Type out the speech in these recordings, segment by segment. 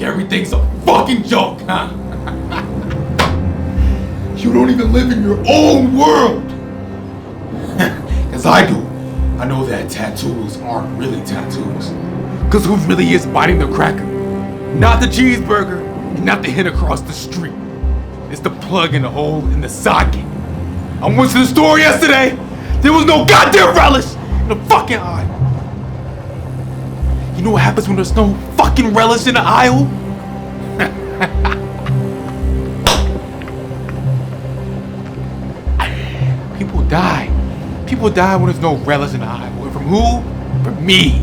everything's a fucking joke, huh? You don't even live in your own world. Cause I do. I know that tattoos aren't really tattoos. Cause who really is biting the cracker? Not the cheeseburger, and not the hit across the street. It's the plug in the hole in the socket. I went to the store yesterday. There was no goddamn relish in the fucking aisle. You know what happens when there's no fucking relish in the aisle? People die. People die when there's no relish in the aisle. And from who? From me.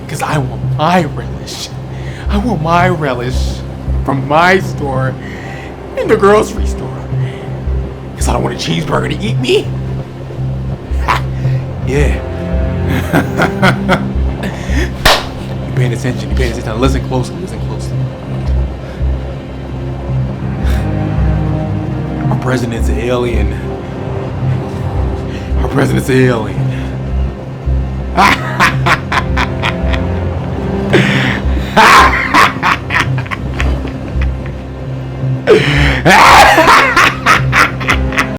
Cause I want my relish. I want my relish from my store in the grocery store. Cause I don't want a cheeseburger to eat me. Yeah. You paying attention, Now listen closely, Our president's an alien. Our president's an alien. Ah!